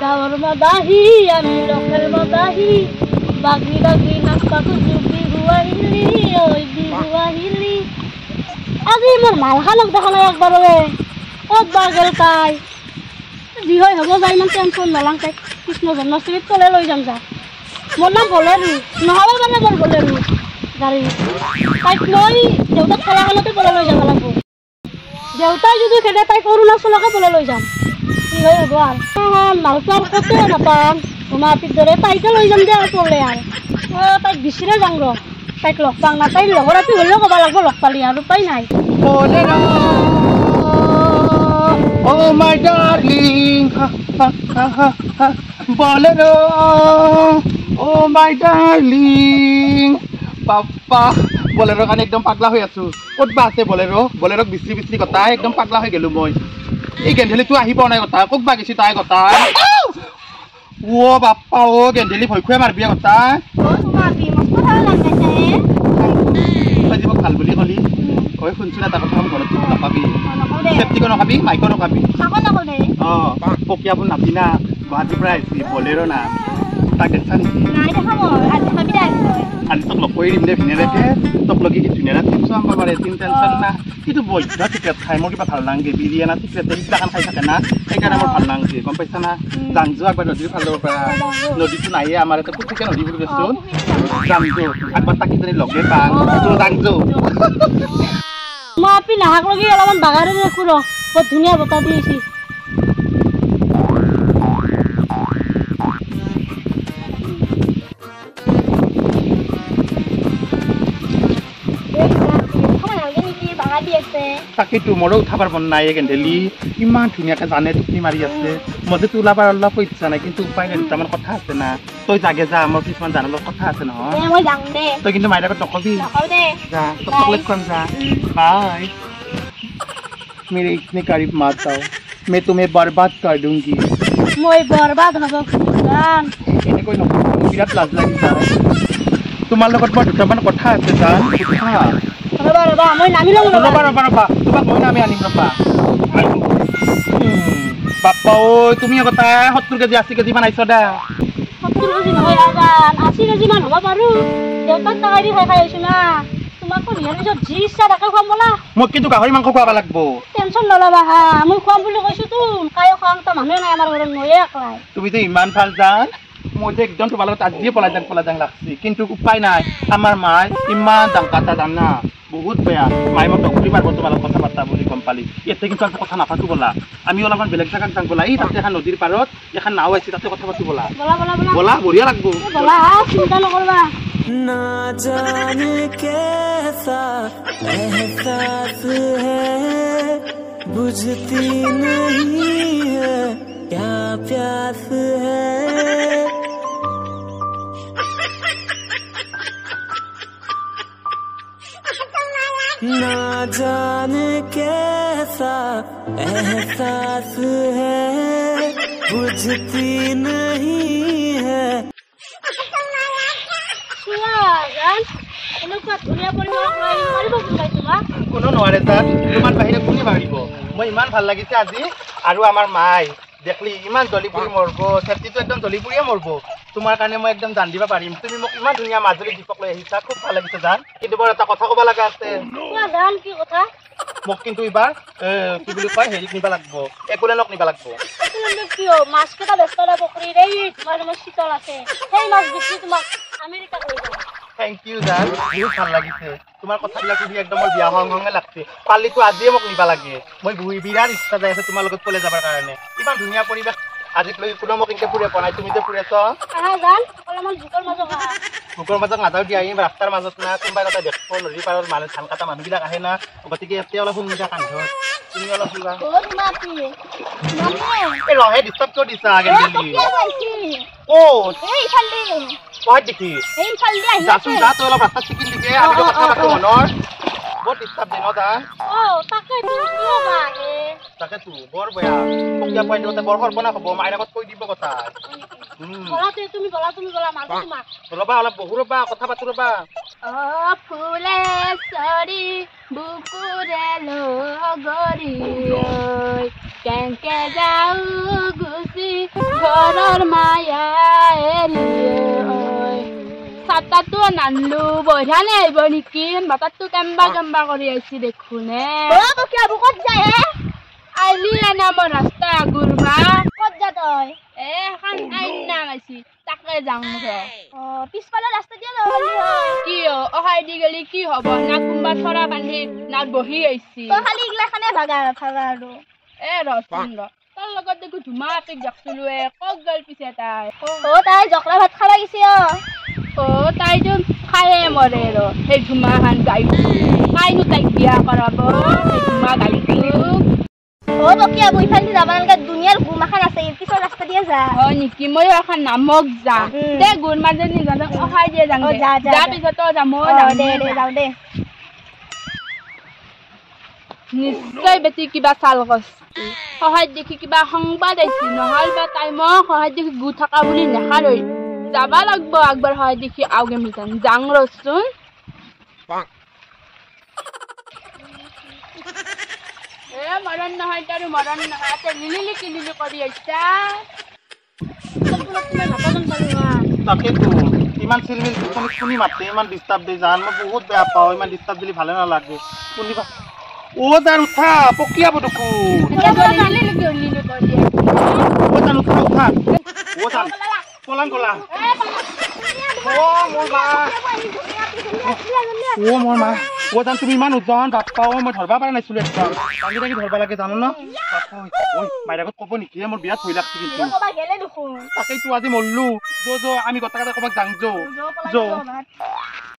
গাঁৱৰ মদাহী আমি ৰসেৰ মদাহী বাগি বাগি নাচবা খুজো বিহু আহিলি ঐ বিহু আহিলি আজি মোৰ মালখানক দেখা নাই একবাৰে ক'ত বা গেল তাই যি হয় হ'ব যায় ইমান টেনশ্যন নলং তাইক কৃষ্ণ জন্মাষ্টমীত ক'লে লৈ যাম যা মোৰ নাম বলেৰু নহ'ব মানে মোৰ বলেৰু গাড়ী তাইক লৈ দেউতাক কলাকালতে পলাই লৈ যাব লাগিব দেউতাই যদি খেদে তাইক অৰুণাচলকে পলাই লৈ যাম কি হয় হ'ব আৰু মালটো আৰু ক'তে নাপাম গুৱাহাটীৰ দৰে তাইকে লৈ যাম দে আৰু পলে আৰু তাইক বিচাৰে যাম ৰ তাইক লগ পাম না তাইৰ লগৰ আপি হ'লেও ক'ব লাগিব লগ পালি আৰু উপায় নাই Oh my darling, ha ha ha ha ha, bolero. Oh my darling, papa. Bolero kan ekdom pagla hoy asu. Kot ba ase bolero? Bolero bisri bisri kota ekdom pagla hoy gelu moi. Ei gendeli tu ahi pa nai kota. Kok ba gisi tai kota. Wo papa o gendeli bhoi khue mar biya kota. O তোমাৰ B মস্ত ভাল লাগিছে আজি মোক ভাল বুলি কলি ওই শুনছিলা তা কথা ঘৰত নাপাবি সেফটি কোন খাবি মাইক কোন খাবি সাকো নকো দে পকিয়াবো নাপি না গুৱাহাটী পৰা আহিছি বলেৰো না তাক দেখা নেকি নাই দেখা মই আজি ভাবি দে আজি তোক লগ কৰি দিম দে ভিনেৰেকে তোক লগি কি ধুনীয়া টিপছ আম পাবাৰে তিন টেনশ্যন না কিন্তু বৈধা টিকেট খাই মোৰ কিবা ভাল নালাগে বিৰিয়ানা টিকেট এইবিলাখান খাই থাকে না সেইকাৰণে মোৰ ভাল নালাগে গম পাইছা না জানজো একবাৰ নদীৰ ভাল ল'ব পাৰা নদীটো নাইয়ে আমাৰ এটা পুতুকে নদী বুলি কৈছোন জানজো একবাৰ তাকিজনী লগে পাম তো জানজো মই আপি নাহাক লগি অলপমান বাগাৰে দেখো ৰ বহুত ধুনীয়া বতাহ দিছি তাকেতো মোৰো উঠাবাৰ মন নাই গেন্ধেলি ইমান ধুনীয়াকে জানে টুপি মাৰি আছে মই যে ওলাবাৰ অলপ ইচ্ছা নাই কিন্তু উপায় নাই দুটামান কথা আছে না তই জাগে যা মোৰ কিছুমান জানিবৰ কথা আছে নহয় মই যাম দে তই কিন্তু মাইৰ আগত নকবি দে যা তোক চকলেট খুৱাম যা বাই मेरे इतने करीब मत आओ मैं तुम्हें बर्बाद कर दूंगी মই বরবাদ হব জান এনে কই নকবি বিৰাট লাজ লাগিছে তোমাৰ লগত মই দুটামান কথা আছে জান ৰবা ৰবা মই নামি লম ৰবা তোমাক মই নামি আনিম ৰবা বাপ্পা ঐ তুমি কথা 70 কেজি 80 কেজি মান আইছ দা 70 কেজি নহয় জান 80 কেজি মান হ'ব পাৰো দেউতাক টাকা দি খাই আইছো না তোমাক কোন হেৰি যে জি ইচ্ছা থাকে খুৱাম বলা মোক কিন্তু গাহৰি মাংস খুৱাব লাগিব টেনচন নলবা হা মই খুৱাম বুলি কৈছো তো কায়ো খাম তো মানুহ নাই আমাৰ ঘৰত নয়ে একলাই তুমি যে ইমান ভাল জান মই যে একদম তোমাৰ লগত আজিয়ে পলাই যাং লাগছি কিন্তু উপায় নাই আমাৰ মাই ইমান দাংকাটা জানা বহুত বেয়া মাই মোক ডক্টৰি মাৰব তোমাৰ লগত কথা পাতা বুলি গম পালি এতে কিন্তু আমি কথা নাপাতো বলা আমি অলপমান বেলেগ জাগাত যাং বলা এই তাতে এখন নদীৰ পাৰত এখন নাও আছে তাতে কথা পাতো বলা বলা বঢ়িয়া লাগব বলা চিন্তা নকৰবা ना जाने कैसा एहसास है बुझती नहीं है क्या प्यास है ना जाने कैसा एहसास है बुझती नहीं है কোনো নোৱাৰে তাত তোমাৰ বাহিৰে কোনে পাৰিব মই ইমান ভাল লাগিছে আজি আৰু আমাৰ মাই দেখলি ইমান জলি পুৰি মৰব সেটিটো একদম জলি পুৰিয়ে মৰব তোমাৰ কাৰণে মই একদম জান দিবা পাৰিম তুমি মোক ইমান ধুনীয়া মাজুলী দীপক লৈ আহিছা খুব ভাল লাগিছে জান কিন্তু বৰ এটা কথা ক'ব লগা আছে জান কি কথা মোক কিন্তু এবাৰ কি বুলি কয় হেৰি নিবা লাগিব একোলেনক নিবা লাগিব একোলেনক কিয় মাছ কেটা বেচৰা পকৰি ৰে তোমাৰ শীতল আছে সেই মাছ বিক্ৰী তোমাক আমেৰিকা লৈ যাম থ্যাংক ইউ জান বহুত ভাল লাগিছে তোমাৰ কথাবিলাক শুনি একদম মোৰ বিয়া হংহংগে লাগছে পালিটো আজিয়ে মোক নিবা লাগে মই বিৰাট ইচ্ছা যাই আছে তোমাৰ লগত কলে যাবৰ কাৰণে ইমান ধুনীয়া পৰিৱেশ আজি লৈ কোনো মোক ইনকে পুৰে পনাই তুমি যে পুৰেছ জান অলপমান ভুকৰ মাজত নাযাও দিয়া আহিম ৰাস্তাৰ মাজত না কোনোবা এটা দেখো নদীৰ পাৰৰ মানুহ ধান কাটা মানুহবিলাক আহে না গতিকে ইয়াতে অলপ শুনিছা কান্ধত তুমি অলপ শুনা ৰহে ডিষ্টাৰ্ব কৰি দিছা আগে What did he? Hey, Faldi, Jasu jato la pasta chicken dike ami to কথা পাতো মনৰ বহুত ডিস্টাৰ্ব দেন দা তাকে তুমি কিয় বাহে তাকে তু বৰ বয়া পকিয়া পইণ্টতে বৰ সৰ্বনা হ'ব মাইৰ আগত কৈ দিব কথা বলাতে তুমি বলা মাৰব তোমাক ৰবা অলপ বহু ৰবা কথা পাতো ৰবা ফুলে সৰি বুকুৰে লগৰি কেংকে যাও গুছি ঘৰ মাতাটো নানলো বঢ়িয়ানে আহিব নেকি মাতাটো কেম্বা কৰি আহিছি দেখোনে বকিয়া বুকত যায় হে আইলি এনে মোৰ ৰাস্তা আগুৰবা কত যা তই এখন আইনা মাইছি তাকে যাম পিছফালে ৰাস্তা দিয়া নহলি হয় কি অহাই দি গেলি কি হব না কোনবা চৰা বান্ধি না বহি আহিছি তই খালি ইগলাখানে ভাগা আৰু ৰচন্দ্ৰ তাৰ লগত দেখো ধুমাকে যাকছিলো কক গল পিছে তাই তাই জকৰা ভাত খাবা গেছি তাই যে খায়ে মৰে সেই ধুমাখান গাইটো কাইনো তাইক বিয়া কৰাব সেই ধুমা গাইটো বকিয়া বইফালে যাবা নালগে দুনিয়াৰ গুমাখান আছে পিছৰ ৰাস্তা দিয়া যা হয় নেকি মই এখন নামক যাম দে গুৰ মাজনী যাম অহাই দিয়ে যাম যা পিছত যাম যাও দে নিশ্চয় বেটি কিবা চাল কৰছি সহায় দেখি কিবা সংবাদ আহিছি নহ'ল বা তাই মই সহায় দেখি গু থকা বুলি নেখাৰৈ যাবা লাগব একবাৰ সহায় দেখি আউগে মিটান যাং ৰচোন মৰণ নহয় তাৰো মৰণ নহয় তাতে লিলি কিলিলি কৰি আহিছা তাকেতো ইমান চিলমিল শুনি মাতে ইমান ডিষ্টাৰ্ব দিয়ে জান মই বহুত বেয়া পাওঁ ইমান ডিষ্টাৰ্ব দিলে ভালে নালাগে শুনিবা যান উঠা পকিয়াব দেখোন যান উঠা যান পলাং কলা মোৰ মা যান তুমি ইমান ওজন বাপ্পা মই ধৰবা পৰা নাছিলো একদম দাঙি দাঙি ধৰবা লাগে জানো ন মাইৰাকত ক'ব নেকি মোৰ বিৰাট ভয় লাগছে কিন্তু তাকেইতো আজি মৰলো আমি গোটেই ক'ৰবাত যাং যৌ